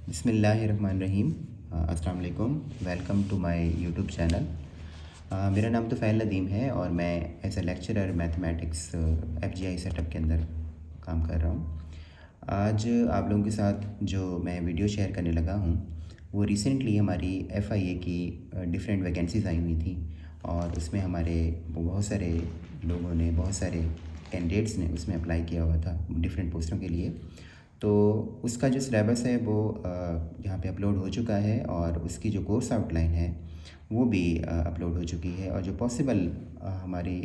बिस्मिल्लाहिर्रहमानिर्रहीम। अस्सलाम वालेकुम। Welcome to my YouTube channel. मेरा नाम तो फ़ैल नदीम है और मैं as a lecturer mathematics FGI setup के अंदर काम कर रहा हूँ। आज आप लोगों के साथ जो मैं वीडियो शेयर करने लगा हूँ वो रिसेंटली हमारी एफआईए की डिफरेंट वैकेंसीज़ आई हुई थी और उसमें हमारे बहुत सारे लोगों ने, बहुत सारे कैंडिडेट्स ने उसमें अप्लाई किया हुआ था डिफरेंट पोस्टों के लिए। तो उसका जो सिलेबस है वो यहाँ पे अपलोड हो चुका है और उसकी जो कोर्स आउटलाइन है वो भी अपलोड हो चुकी है और जो पॉसिबल हमारी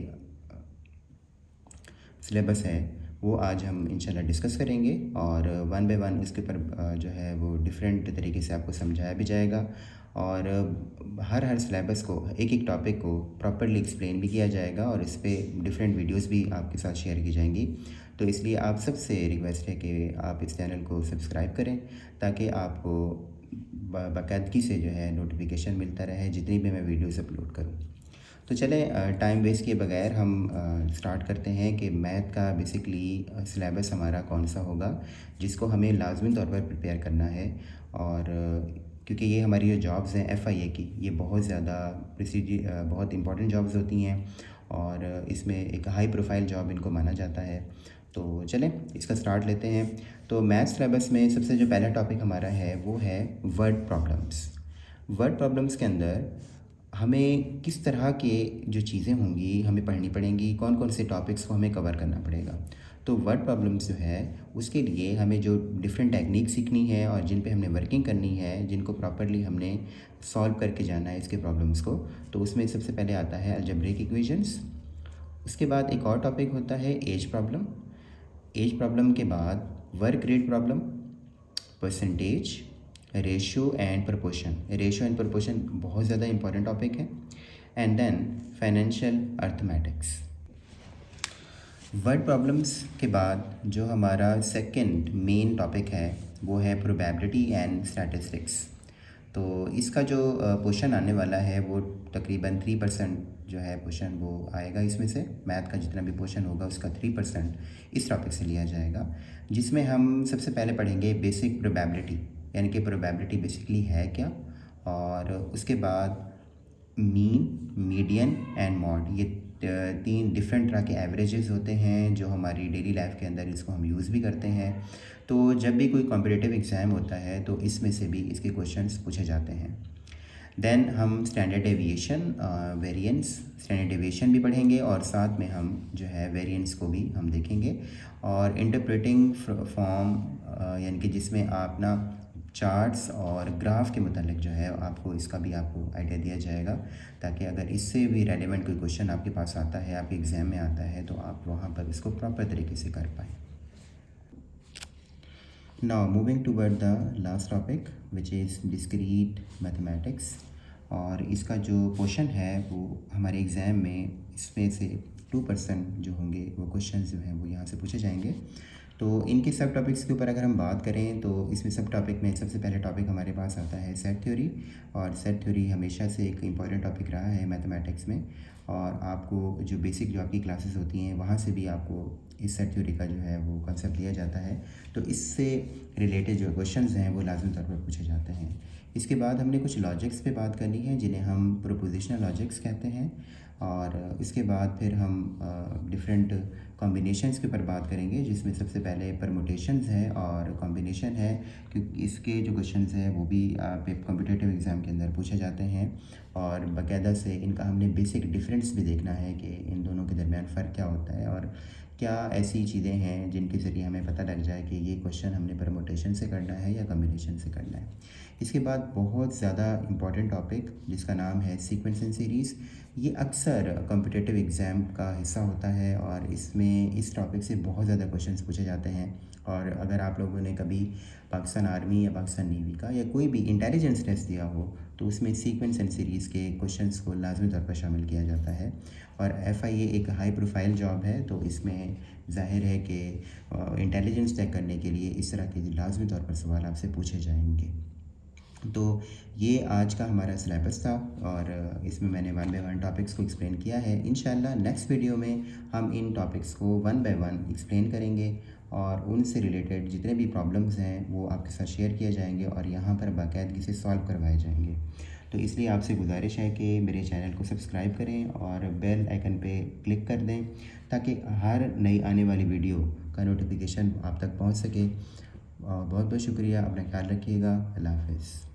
सिलेबस है वो आज हम इंशाल्लाह डिस्कस करेंगे और वन बाय वन इसके ऊपर जो है वो डिफरेंट तरीके से आपको समझाया भी जाएगा और हर सिलेबस को, एक एक टॉपिक को प्रॉपर्ली एक्सप्लेन भी किया जाएगा और इस पर डिफरेंट वीडियोस भी आपके साथ शेयर की जाएंगी। तो इसलिए आप सबसे रिक्वेस्ट है कि आप इस चैनल को सब्सक्राइब करें ताकि आपको बाकायदगी से जो है नोटिफिकेशन मिलता रहे जितनी भी मैं वीडियोस अपलोड करूँ। तो चलें टाइम वेस्ट किए बगैर हम स्टार्ट करते हैं कि मैथ का बेसिकली सिलेबस हमारा कौन सा होगा जिसको हमें लाजमी तौर पर प्रिपेयर करना है। और क्योंकि ये हमारी जो जॉब्स हैं एफआईए की, ये बहुत ज़्यादा बहुत इंपॉर्टेंट जॉब्स होती हैं और इसमें एक हाई प्रोफाइल जॉब इनको माना जाता है। तो चलें इसका स्टार्ट लेते हैं। तो मैथ सिलेबस में सबसे जो पहला टॉपिक हमारा है वो है वर्ड प्रॉब्लम्स। वर्ड प्रॉब्लम्स के अंदर हमें किस तरह के जो चीज़ें होंगी हमें पढ़नी पड़ेंगी, कौन कौन से टॉपिक्स को हमें कवर करना पड़ेगा। तो वर्ड प्रॉब्लम्स जो है उसके लिए हमें जो डिफरेंट टेक्निक सीखनी है और जिन पे हमने वर्किंग करनी है, जिनको प्रॉपर्ली हमने सॉल्व करके जाना है इसके प्रॉब्लम्स को, तो उसमें सबसे पहले आता है अलजेब्रिक इक्वेशंस। उसके बाद एक और टॉपिक होता है एज प्रॉब्लम। एज प्रॉब्लम के बाद work rate problem, percentage, ratio and proportion. Ratio and proportion बहुत ज़्यादा इंपॉर्टेंट टॉपिक है। And then financial arithmetics. Word problems के बाद जो हमारा सेकंड मेन टॉपिक है वो है प्रोबेबिलिटी एंड स्टैटिस्टिक्स। तो इसका जो पोर्शन आने वाला है वो तकरीबन 3% जो है पोर्शन वो आएगा। इसमें से मैथ का जितना भी पोर्शन होगा उसका 3% इस टॉपिक से लिया जाएगा, जिसमें हम सबसे पहले पढ़ेंगे बेसिक प्रोबेबिलिटी, यानी कि प्रोबेबिलिटी बेसिकली है क्या, और उसके बाद मीन, मीडियन एंड मॉड। ये तीन डिफरेंट तरह के एवरेजेस होते हैं जो हमारी डेली लाइफ के अंदर इसको हम यूज़ भी करते हैं। तो जब भी कोई कॉम्पिटिटिव एग्ज़ाम होता है तो इसमें से भी इसके क्वेश्चंस पूछे जाते हैं। देन हम standard deviation, variance, standard deviation भी पढ़ेंगे और साथ में हम जो है वेरिएंस को भी हम देखेंगे। और इंटरप्रेटिंग फॉर्म, यानी कि जिसमें आप ना चार्ट्स और ग्राफ के मतलब जो है आपको इसका भी आपको आइडिया दिया जाएगा, ताकि अगर इससे भी रेलेवेंट कोई क्वेश्चन आपके पास आता है, आपके एग्ज़ाम में आता है, तो आप वहाँ पर इसको प्रॉपर तरीके से कर पाएँ। Now moving toward the last topic which is discrete mathematics। और इसका जो पोर्शन है वो हमारे एग्ज़ाम में इसमें से 2% जो होंगे वो क्वेश्चंस जो हैं वो यहाँ से पूछे जाएंगे। तो इनके सब टॉपिक्स के ऊपर अगर हम बात करें तो इसमें सब टॉपिक में सबसे पहले टॉपिक हमारे पास आता है सेट थ्योरी। और सेट थ्योरी हमेशा से एक इम्पॉर्टेंट टॉपिक रहा है मैथमेटिक्स में, और आपको जो बेसिक जो आपकी क्लासेस होती हैं वहाँ से भी आपको इस सेट थ्योरी का जो है वो कंसेप्ट दिया जाता है। तो इससे रिलेटेड जो क्वेश्चंस हैं वो लाजमी तौर पर पूछे जाते हैं। इसके बाद हमने कुछ लॉजिक्स पे बात करनी है जिन्हें हम प्रोपोजिशनल लॉजिक्स कहते हैं, और इसके बाद फिर हम डिफरेंट कॉम्बिनेशंस के ऊपर बात करेंगे, जिसमें सबसे पहले परमुटेशंस है और कॉम्बिनेशन है, क्योंकि इसके जो क्वेश्चंस हैं वो भी कॉम्पिटिटिव एग्ज़ाम के अंदर पूछे जाते हैं और बाकायदा से इनका हमने बेसिक डिफरेंस भी देखना है कि इन दोनों के दरमियान फ़र्क क्या होता है और क्या ऐसी चीज़ें हैं जिनके ज़रिए हमें पता लग जाए कि ये क्वेश्चन हमने परमुटेशन से करना है या कॉम्बिनेशन से करना है। इसके बाद बहुत ज़्यादा इम्पॉर्टेंट टॉपिक जिसका नाम है सीक्वेंस एंड सीरीज़। ये अक्सर कॉम्पिटिटिव एग्ज़ाम का हिस्सा होता है और इसमें इस टॉपिक से बहुत ज़्यादा क्वेश्चंस पूछे जाते हैं। और अगर आप लोगों ने कभी पाकिस्तान आर्मी या पाकिस्तान नेवी का या कोई भी इंटेलिजेंस टेस्ट दिया हो तो उसमें सीक्वेंस एंड सीरीज़ के क्वेश्चंस को लाजमी तौर पर शामिल किया जाता है। और एफआईए एक हाई प्रोफाइल जॉब है, तो इसमें ज़ाहिर है कि इंटेलिजेंस चेक करने के लिए इस तरह के लाजमी तौर पर सवाल आपसे पूछे जाएंगे। तो ये आज का हमारा सिलेबस था और इसमें मैंने वन बाय वन टॉपिक्स को एक्सप्लेन किया है। इंशाल्लाह नेक्स्ट वीडियो में हम इन टॉपिक्स को वन बाय वन एक्सप्लेन करेंगे और उनसे रिलेटेड जितने भी प्रॉब्लम्स हैं वो आपके साथ शेयर किए जाएंगे और यहाँ पर बाकायदगी से सॉल्व करवाए जाएंगे। तो इसलिए आपसे गुजारिश है कि मेरे चैनल को सब्सक्राइब करें और बेल आइकन पे क्लिक कर दें ताकि हर नई आने वाली वीडियो का नोटिफिकेशन आप तक पहुँच सके। बहुत बहुत शुक्रिया, अपना ख्याल रखिएगा। अल्लाह हाफ़िज़।